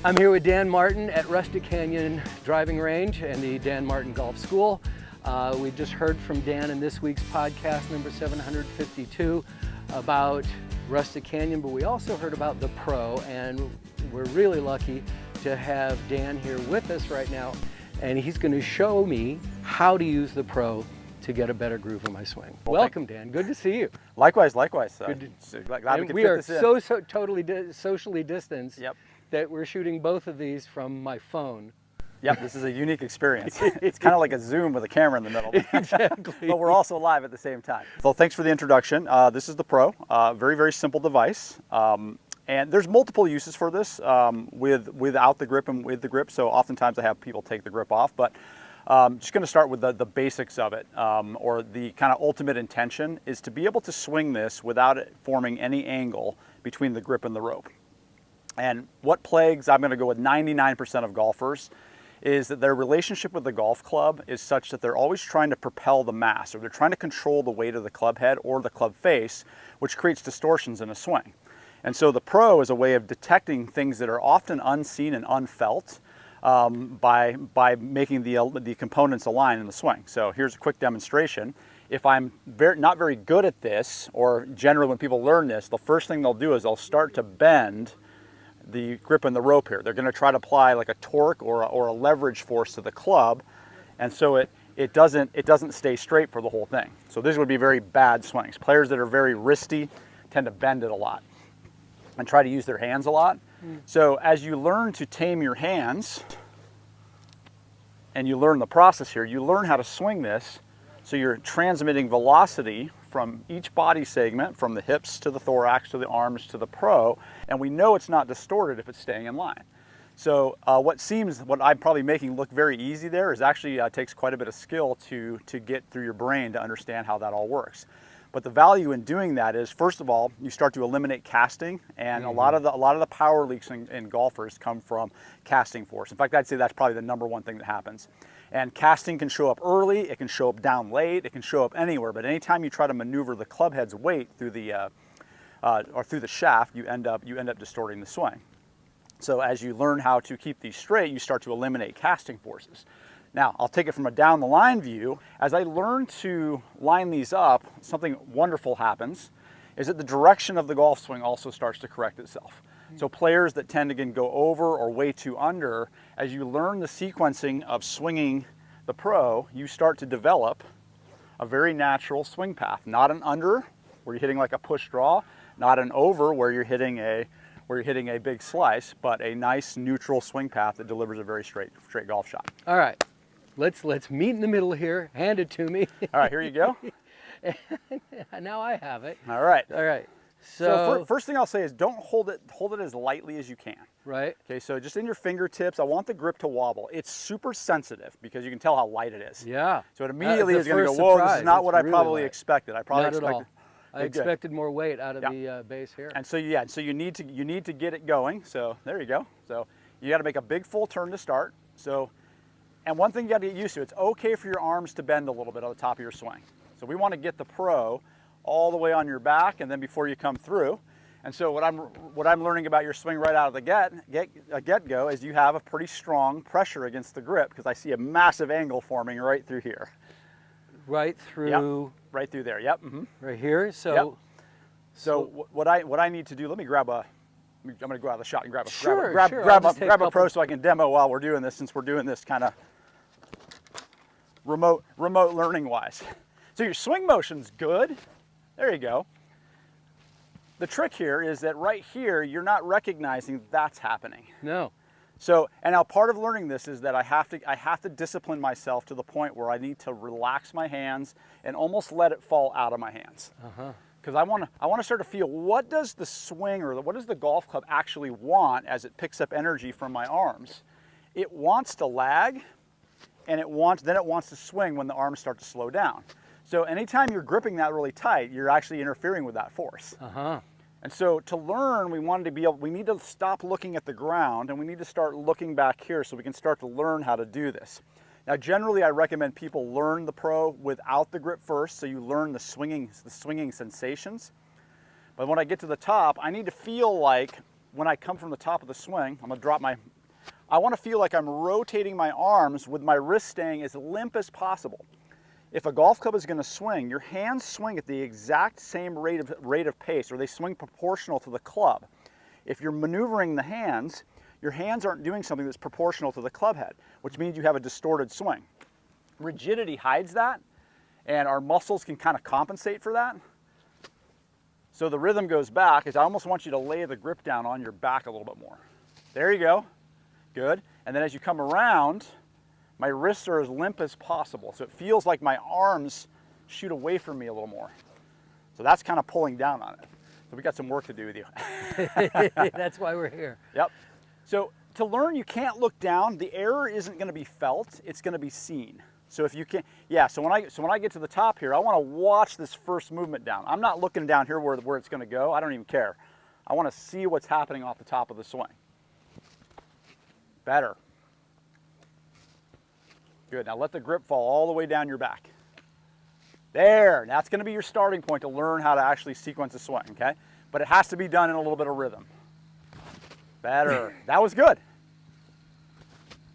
I'm here with Dan Martin at Rustic Canyon Driving Range and the Dan Martin Golf School. We just heard from Dan in this week's podcast, number 752, about Rustic Canyon, but we also heard about the Pro, and we're really lucky to have Dan here with us right now, and he's going to show me how to use the Pro to get a better groove in my swing. Well, welcome, Dan. Good to see you. Likewise. Glad we could we fit are this in. so totally socially distanced. Yep. That we're shooting both of these from my phone. Yep, this is a unique experience. It's kind of like a Zoom with a camera in the middle. Exactly. But we're also live at the same time. So thanks for the introduction. This is the Pro, very, very simple device. And there's multiple uses for this without the grip and with the grip. So oftentimes I have people take the grip off, but just going to start with the basics of it, or the kind of ultimate intention is to be able to swing this without it forming any angle between the grip and the rope. And what plagues, I'm going to go with 99% of golfers, is that their relationship with the golf club is such that they're always trying to propel the mass, or they're trying to control the weight of the club head or the club face, which creates distortions in a swing. And so the Pro is a way of detecting things that are often unseen and unfelt by making the components align in the swing. So here's a quick demonstration. If I'm not very good at this, or generally when people learn this, the first thing they'll do is they'll start to bend the grip and the rope here. They're going to try to apply like a torque or a leverage force to the club, and so it doesn't stay straight for the whole thing. So these would be very bad swings. Players that are very wristy tend to bend it a lot and try to use their hands a lot. So as you learn to tame your hands and you learn the process here, you learn how to swing this, so you're transmitting velocity from each body segment, from the hips to the thorax to the arms to the Pro, and we know it's not distorted if it's staying in line. So what I'm probably making look very easy there is actually takes quite a bit of skill to get through your brain to understand how that all works. But the value in doing that is, first of all, you start to eliminate casting, and a lot of the power leaks in golfers come from casting force. In fact, I'd say that's probably the number one thing that happens. And casting can show up early, it can show up down late, it can show up anywhere. But anytime you try to maneuver the club head's weight through the through the shaft, you end up distorting the swing. So as you learn how to keep these straight, you start to eliminate casting forces. Now, I'll take it from a down the line view. As I learn to line these up, something wonderful happens, is that the direction of the golf swing also starts to correct itself. So players that tend to go over or way too under, as you learn the sequencing of swinging the Pro, you start to develop a very natural swing path. Not an under, where you're hitting like a push draw, not an over, where you're hitting a big slice, but a nice neutral swing path that delivers a very straight golf shot. All right, let's meet in the middle here. Hand it to me. All right, here you go. Now I have it. All right. So first thing I'll say is don't hold it as lightly as you can. Right. Okay, so just in your fingertips, I want the grip to wobble. It's super sensitive because you can think how light it is. Yeah. So it immediately is going to go, whoa, this is not what I probably expected. I probably expected. Not at all. I expected more weight out of the base here. And so so you need to get it going. So there you go. So you got to make a big full turn to start. So, and one thing you got to get used to, it's okay for your arms to bend a little bit on the top of your swing. So we want to get the Pro all the way on your back, and then before you come through. And so what I'm learning about your swing right out of the get-go is you have a pretty strong pressure against the grip, because I see a massive angle forming right through here. Right through. Yep. Right through there. Yep. Right here. So. Yep. So what I need to do? Let me grab a. I'm going to go out of the shot and grab a Pro so I can demo while we're doing this, since we're doing this kind of remote learning wise. So your swing motion's good. There you go. The trick here is that right here, you're not recognizing that's happening. No. So, and now part of learning this is that I have to discipline myself to the point where I need to relax my hands and almost let it fall out of my hands. Because I want to start to feel, what does the swing, or what does the golf club actually want as it picks up energy from my arms? It wants to lag, and then it wants to swing when the arms start to slow down. So anytime you're gripping that really tight, you're actually interfering with that force. And so to learn, we need to stop looking at the ground, and we need to start looking back here so we can start to learn how to do this. Now, generally, I recommend people learn the Pro without the grip first, so you learn the swinging sensations. But when I get to the top, I need to feel like when I come from the top of the swing, I'm gonna drop I wanna feel like I'm rotating my arms with my wrist staying as limp as possible. If a golf club is gonna swing, your hands swing at the exact same rate of pace, or they swing proportional to the club. If you're maneuvering the hands, your hands aren't doing something that's proportional to the club head, which means you have a distorted swing. Rigidity hides that, and our muscles can kind of compensate for that. So the rhythm goes back, is I almost want you to lay the grip down on your back a little bit more. There you go, good. And then as you come around, my wrists are as limp as possible. So it feels like my arms shoot away from me a little more. So that's kind of pulling down on it. So we got some work to do with you. That's why we're here. Yep. So to learn, you can't look down. The error isn't going to be felt, it's going to be seen. So if you can, so when I get to the top here, I want to watch this first movement down. I'm not looking down here where it's going to go. I don't even care. I want to see what's happening off the top of the swing. Better. Good. Now let the grip fall all the way down your back. There. That's going to be your starting point to learn how to actually sequence a swing, okay? But it has to be done in a little bit of rhythm. Better. That was good.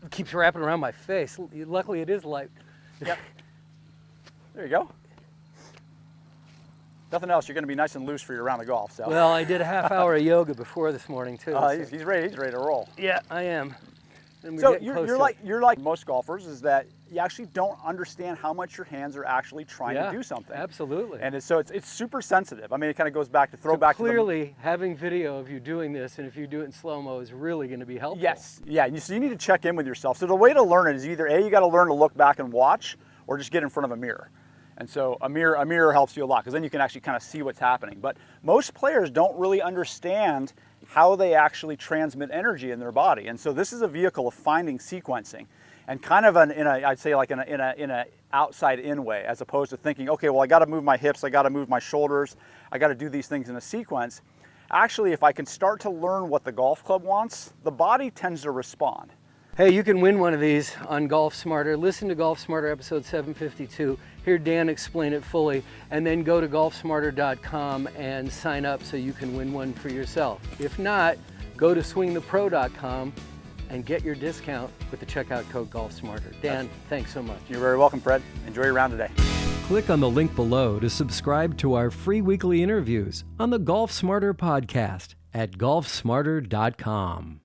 It keeps wrapping around my face. Luckily, it is light. Yep. There you go. Nothing else. You're going to be nice and loose for your round of golf. So. Well, I did a half hour of yoga before this morning too. So. He's ready. He's ready to roll. Yeah, I am. So you're like most golfers, is that you actually don't understand how much your hands are actually trying to do something. Absolutely. And it's super sensitive. I mean, it kind of goes back to clearly having video of you doing this, and if you do it in slow-mo, is really going to be helpful. Yes. Yeah. So you need to check in with yourself. So the way to learn it is either you got to learn to look back and watch, or just get in front of a mirror. And so a mirror helps you a lot, because then you can actually kind of see what's happening. But most players don't really understand how they actually transmit energy in their body. And so this is a vehicle of finding sequencing, and kind of I'd say like in a outside in way, as opposed to thinking, okay, well, I got to move my hips, I got to move my shoulders, I got to do these things in a sequence. Actually, if I can start to learn what the golf club wants, the body tends to respond. Hey, you can win one of these on Golf Smarter. Listen to Golf Smarter episode 752. Hear Dan explain it fully, and then go to golfsmarter.com and sign up so you can win one for yourself. If not, go to swingthepro.com and get your discount with the checkout code GolfSmarter. Dan, thanks so much. You're very welcome, Fred. Enjoy your round today. Click on the link below to subscribe to our free weekly interviews on the Golf Smarter podcast at golfsmarter.com.